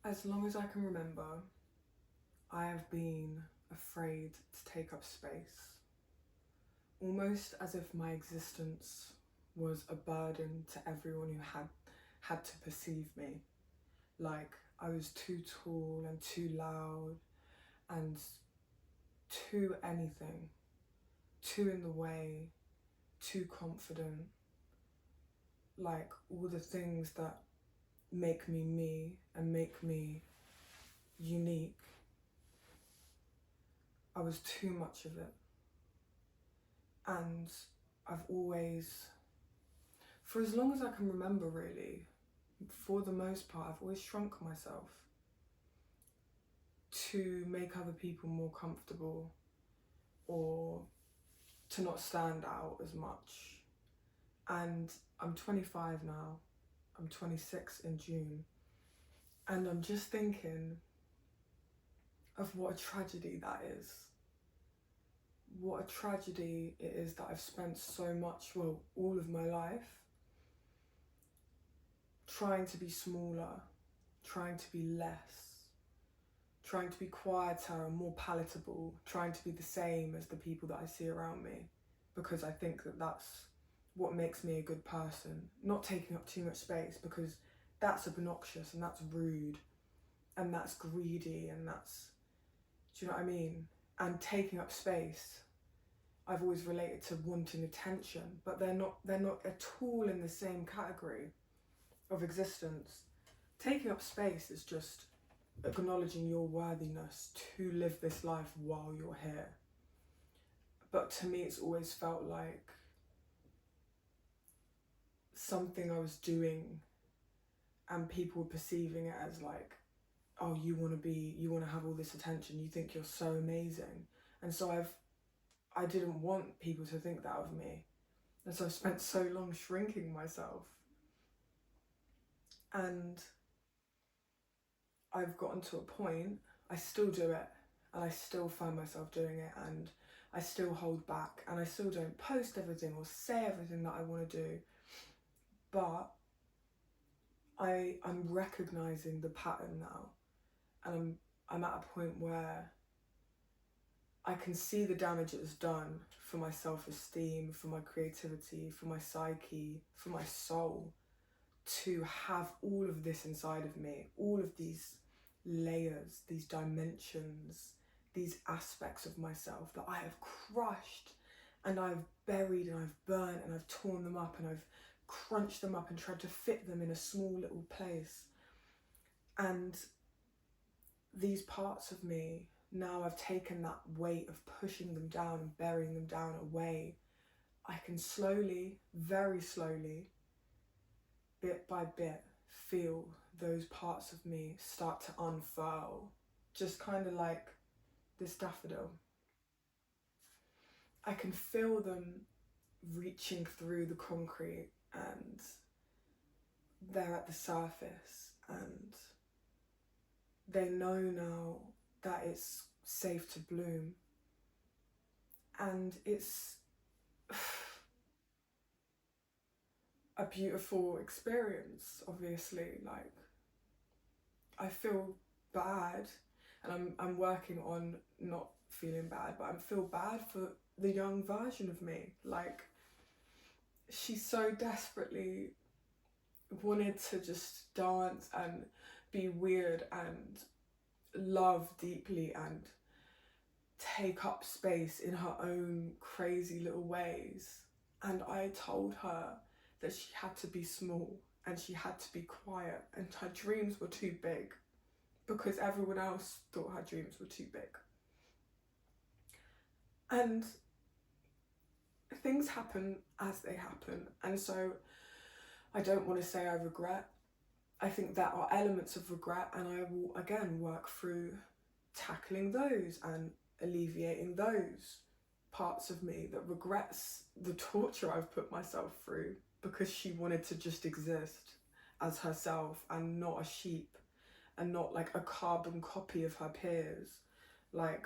As long as I can remember, I have been afraid to take up space, almost as if my existence was a burden to everyone who had to perceive me. Like I was too tall and too loud and too anything, too in the way, too confident, like all the things that make me me and make me unique. I was too much of it. And I've always, for as long as I can remember really, for the most part, I've always shrunk myself to make other people more comfortable or to not stand out as much. And I'm 25 now, I'm 26 in June, and I'm just thinking of what a tragedy that is. What a tragedy it is that I've spent so much, well, all of my life, trying to be smaller, trying to be less, trying to be quieter and more palatable, trying to be the same as the people that I see around me, because I think that that's what makes me a good person. Not taking up too much space, because that's obnoxious and that's rude and that's greedy and that's, do you know what I mean? And taking up space, I've always related to wanting attention, but they're not at all in the same category of existence. Taking up space is just acknowledging your worthiness to live this life while you're here. But to me, it's always felt like something I was doing and people perceiving it as like, oh, you want to have all this attention, you think you're so amazing. And so I didn't want people to think that of me. And so I spent so long shrinking myself. And I've gotten to a point, I still do it, and I still find myself doing it, and I still hold back, and I still don't post everything or say everything that I want to do. But I'm recognizing the pattern now, and I'm at a point where I can see the damage it's done for my self-esteem, for my creativity, for my psyche, for my soul, to have all of this inside of me, all of these layers, these dimensions, these aspects of myself that I have crushed and I've buried and I've burnt and I've torn them up and I've crunched them up and tried to fit them in a small little place. And these parts of me, now I've taken that weight of pushing them down and burying them down away, I can slowly, very slowly, bit by bit, feel those parts of me start to unfurl, just kind of like this daffodil. I can feel them reaching through the concrete and they're at the surface and they know now that it's safe to bloom. And it's a beautiful experience, obviously. Like, I feel bad, and I'm working on not feeling bad, but I feel bad for the young version of me. Like, she so desperately wanted to just dance and be weird and love deeply and take up space in her own crazy little ways. And I told her that she had to be small and she had to be quiet, and her dreams were too big because everyone else thought her dreams were too big. And things happen as they happen, and so I don't want to say I regret. I think there are elements of regret, and I will again work through tackling those and alleviating those parts of me that regrets the torture I've put myself through because she wanted to just exist as herself and not a sheep and not like a carbon copy of her peers. Like,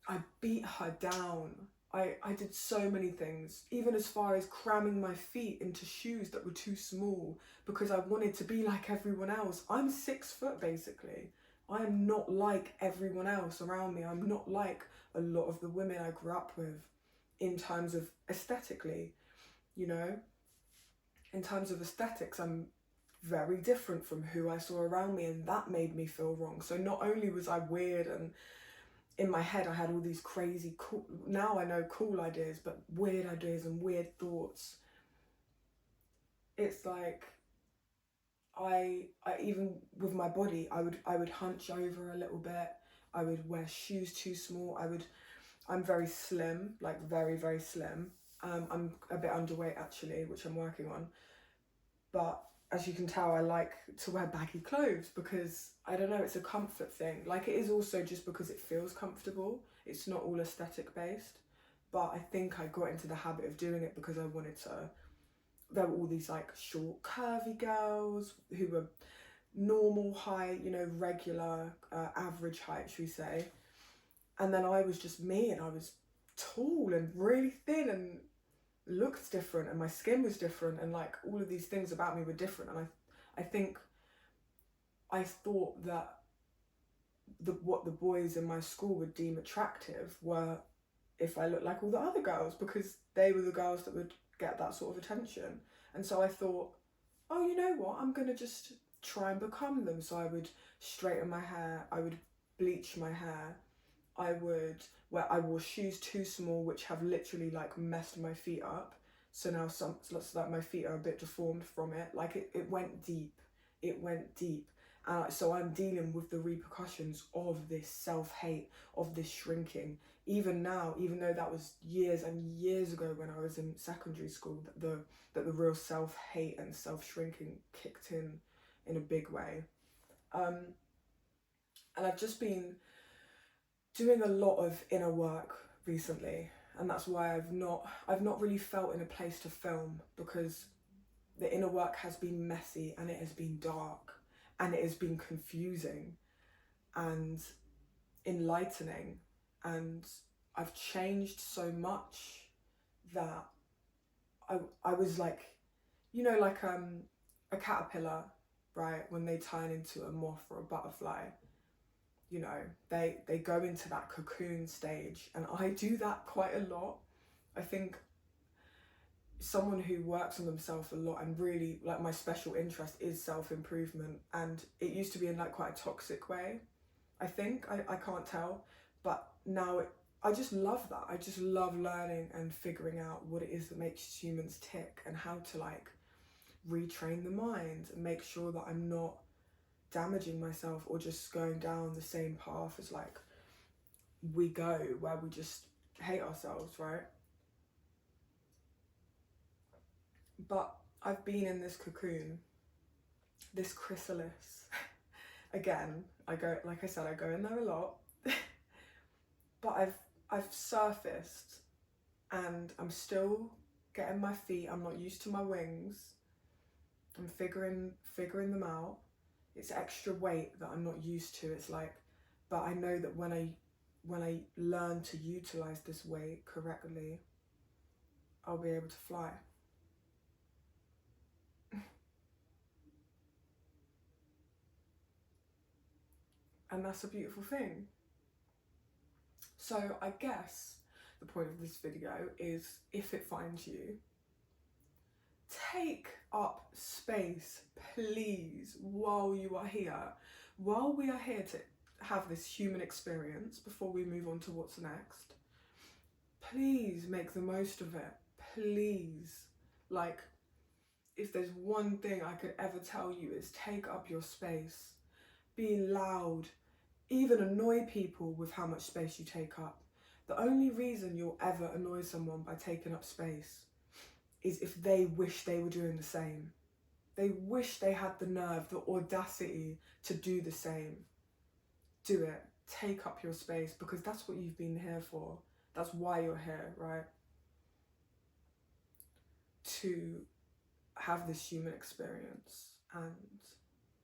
I beat her down I did so many things, even as far as cramming my feet into shoes that were too small because I wanted to be like everyone else. I'm 6 foot basically. I am not like everyone else around me. I'm not like a lot of the women I grew up with in terms of aesthetically, you know? In terms of aesthetics, I'm very different from who I saw around me, and that made me feel wrong. So not only was I weird, and in my head I had all these crazy cool, now I know cool ideas, but weird ideas and weird thoughts. It's like I even with my body, I would hunch over a little bit. I would wear shoes too small. I'm very slim, like very, very slim. I'm a bit underweight actually, which I'm working on. But as you can tell, I like to wear baggy clothes because I don't know, it's a comfort thing. Like, it is also just because it feels comfortable. It's not all aesthetic based. But I think I got into the habit of doing it because I wanted to. There were all these like short, curvy girls who were normal height, you know, regular, average height, should we say. And then I was just me, and I was tall and really thin and looked different, and my skin was different, and like all of these things about me were different. And I think I thought that what the boys in my school would deem attractive were if I looked like all the other girls, because they were the girls that would get that sort of attention. And so I thought, oh, you know what, I'm gonna just try and become them. So I would straighten my hair, I would bleach my hair, I wore shoes too small, which have literally like messed my feet up. So now so that my feet are a bit deformed from it. Like it went deep. It went deep. So I'm dealing with the repercussions of this self-hate, of this shrinking. Even now, even though that was years and years ago when I was in secondary school, that the real self-hate and self-shrinking kicked in a big way. Um, and I've just been doing a lot of inner work recently, and that's why I've not really felt in a place to film, because the inner work has been messy, and it has been dark, and it has been confusing and enlightening, and I've changed so much that I was like, you know, like a caterpillar, right, when they turn into a moth or a butterfly, you know, they go into that cocoon stage, and I do that quite a lot. I think someone who works on themselves a lot, and really like my special interest is self-improvement, and it used to be in like quite a toxic way, I think. I can't tell, but now I just love that. I just love learning and figuring out what it is that makes humans tick, and how to like retrain the mind and make sure that I'm not damaging myself or just going down the same path as like we go, where we just hate ourselves, right? But I've been in this cocoon, this chrysalis. Again, I go, like I said, I go in there a lot. But I've surfaced, and I'm still getting my feet. I'm not used to my wings. I'm figuring them out. It's extra weight that I'm not used to. It's like, but I know that when I learn to utilize this weight correctly, I'll be able to fly. And that's a beautiful thing. So I guess the point of this video is, if it finds you, take up space, please, while you are here. While we are here to have this human experience before we move on to what's next, please make the most of it. Please. Like, if there's one thing I could ever tell you, is take up your space. Be loud. Even annoy people with how much space you take up. The only reason you'll ever annoy someone by taking up space is if they wish they were doing the same. They wish they had the nerve, the audacity to do the same. Do it. Take up your space, because that's what you've been here for. That's why you're here, right? To have this human experience and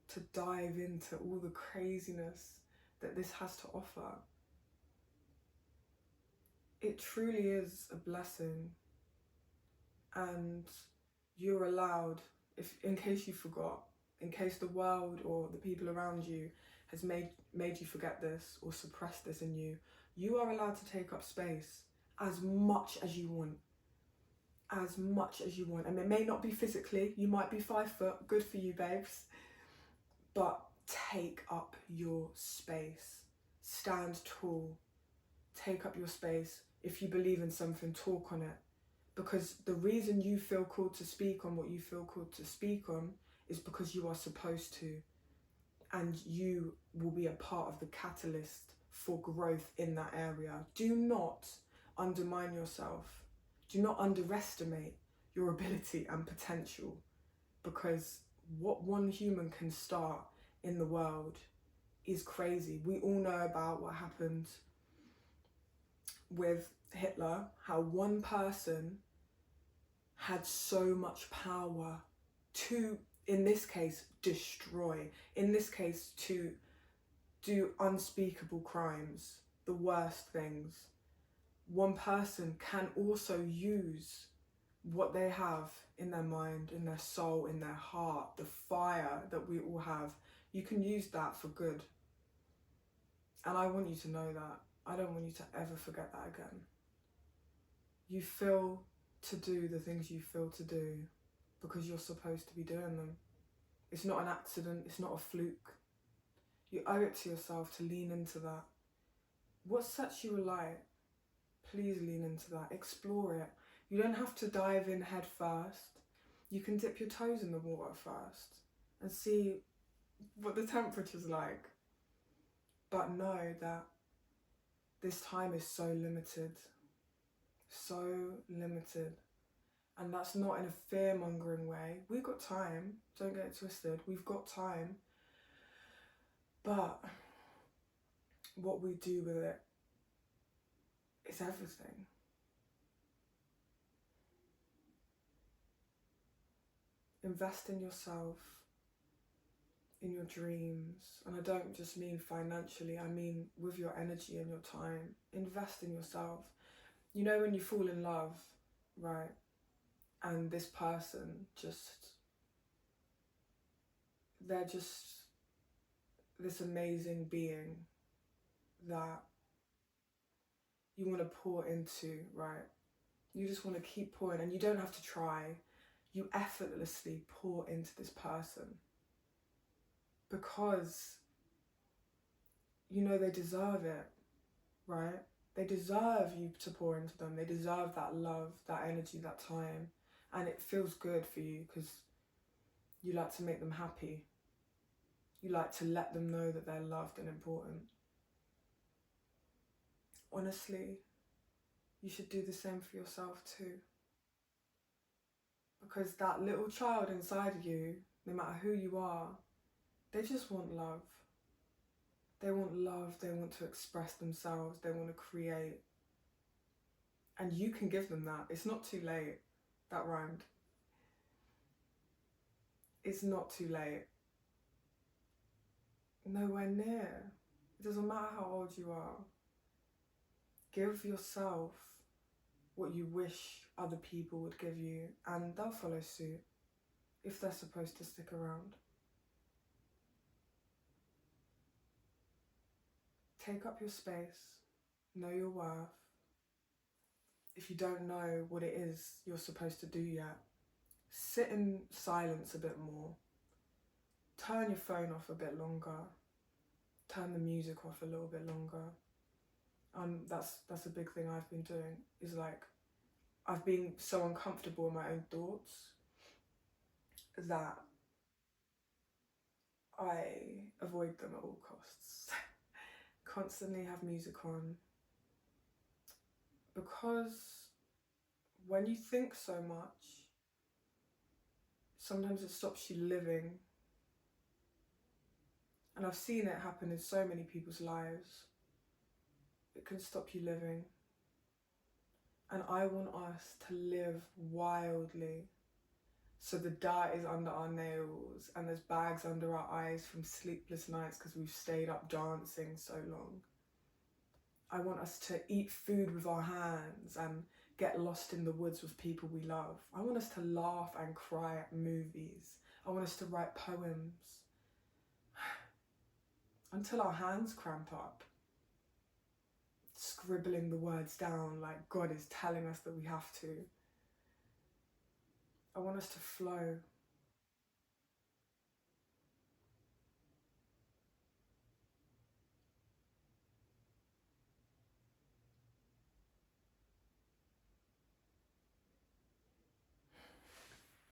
to dive into all the craziness that this has to offer. It truly is a blessing, and you're allowed, if in case you forgot, in case the world or the people around you has made you forget this or suppress this in you, you are allowed to take up space as much as you want. As much as you want. And it may not be physically, you might be 5 foot, good for you, babes. But take up your space. Stand tall. Take up your space. If you believe in something, talk on it. Because the reason you feel called to speak on what you feel called to speak on is because you are supposed to. And you will be a part of the catalyst for growth in that area. Do not undermine yourself. Do not underestimate your ability and potential, because what one human can start in the world is crazy. We all know about what happened with Hitler, how one person had so much power to, in this case, destroy, in this case, to do unspeakable crimes, the worst things. One person can also use what they have in their mind, in their soul, in their heart, the fire that we all have. You can use that for good. And I want you to know that. I don't want you to ever forget that again. You feel to do the things you feel to do because you're supposed to be doing them. It's not an accident, it's not a fluke. You owe it to yourself to lean into that. What sets you alight? Please lean into that. Explore it. You don't have to dive in head first. You can dip your toes in the water first and see what the temperature's like. But know that this time is so limited. So limited. And that's not in a fear-mongering way. We've got time. Don't get it twisted. We've got time. But what we do with it is everything. Invest in yourself, in your dreams. And I don't just mean financially, I mean with your energy and your time. Invest in yourself. You know when you fall in love, right? And this person they're just this amazing being that you want to pour into, right? You just want to keep pouring, and you don't have to try. You effortlessly pour into this person because you know they deserve it, right? They deserve you to pour into them. They deserve that love, that energy, that time. And it feels good for you because you like to make them happy. You like to let them know that they're loved and important. Honestly, you should do the same for yourself too. Because that little child inside of you, no matter who you are, they just want love. They want love, they want to express themselves, they want to create. And you can give them that. It's not too late. That rhymed. It's not too late. Nowhere near. It doesn't matter how old you are. Give yourself what you wish other people would give you, and they'll follow suit if they're supposed to stick around. Take up your space. Know your worth. If you don't know what it is you're supposed to do yet, sit in silence a bit more. Turn your phone off a bit longer. Turn the music off a little bit longer. That's a big thing I've been doing, is like I've been so uncomfortable in my own thoughts that I avoid them at all costs. Constantly have music on, because when you think so much, sometimes it stops you living. And I've seen it happen in so many people's lives. It can stop you living. And I want us to live wildly. So the dirt is under our nails and there's bags under our eyes from sleepless nights because we've stayed up dancing so long. I want us to eat food with our hands and get lost in the woods with people we love. I want us to laugh and cry at movies. I want us to write poems until our hands cramp up, scribbling the words down like God is telling us that we have to. I want us to flow.